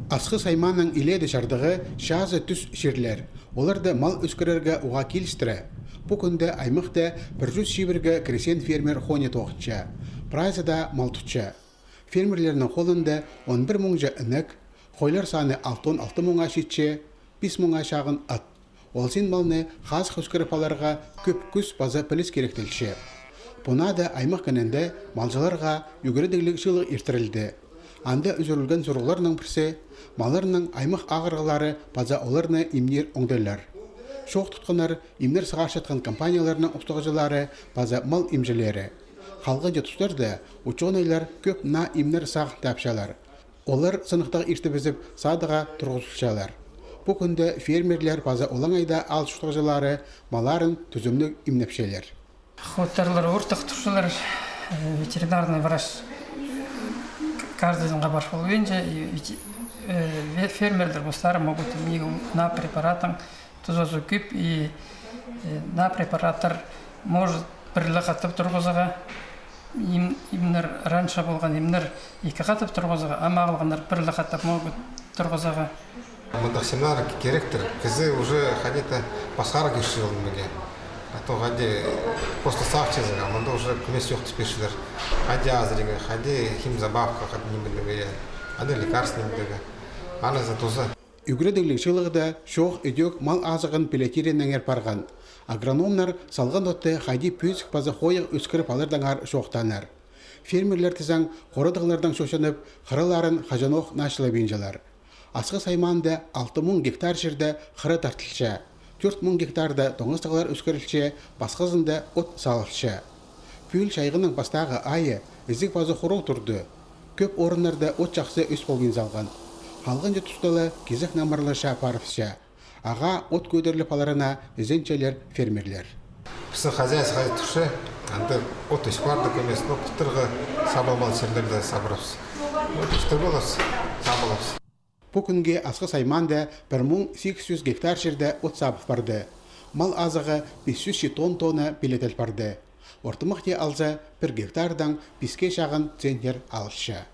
Асқы сайманның иледі жардығы шазы түс шерлер. Оларды мал өскірерге уға келістірі. Бұ күнді аймықта 100 шибірге кресен фермер хоне тоғытча. Прайзада мал тұтча. Фермерлерінің қолында 11 мұңжа үнік, қойлар саны 6 мұңа шетче, 5 мұңа шағын ат. Ол сен малны қаз өскіріпаларға көп күз база піліс керектілші. Бұна да аймақ көнінде малжыларға үгірідігілік жылы ертірілді. Анда үзірілген сұрғыларының бірсе, маларының аймақ ағырғылары база оларына имнер оңдайлар. Шоқ тұтқанар имнер сағашатқан компанияларының ұқтығызылары база мал имжелері. Қалған жетістірді ученыйлар көп на имнер сақ тапшалар. Олар сынықтағы ерті бізіп садыға тұрғызылшалар. Бұ күнді фермерлер база олаңайда ал ұқтығызылары маларын түзімлік имнепшелер. Хоттарлар ортақ тұршылар ветеринарный врач. Каждый день габар половинче, фермеры старые могут на препаратах тузозу кип и на препаратор может прилегать тургозага имнер раньше болган имнер и катып тургозага амалгандар прилегать могут тургозага. Мында семинар керектер. Кызы уже ходит пасхара кешил меге. А то ходи после савчеза, а мында уже күмес yok спешилер. Ходи азриге, ходи химзабавка, ходи небедеге, ходи лекарства небедеге. Аны за туза. Үгірідігілік жылығыда шоқ үдек мал азығын пелетереннен ерпарған. Агрономнар салған отты хайди пөзік базы қойық өскіріп алырдаңар шоқтанар. Фермерлер тізаң қорыдығылардан шошынып, қырыларын қажаноқ нашылы бенжалар. Асқы сайманды 6000 гектар жерді қыры тартылша, 4000 гектарда тоңыстығылар өскірілше, басқызында от салылша. Пүйіл шайғының бастағы айы ізік базы қору тұрды. Көп орынларда от жақсы өс болген залған. Қалған жетістілі кезік намырлы шапарывша. Аға от көдерлі паларына ізенчелер фермерлер. Пысы хозяйство тұршы, анды от өспарды көмес, но құттырғы сабалмал серлерді сабырапсы. Құттыр боласы, сабылапсы. Бұ күнге асқы сайманда 1800 гектар жерде от сабып барды. Мал азығы 500 тонна пелетел барды. Ортымық те алза 1 гектардан 5 шағын центнер алышы.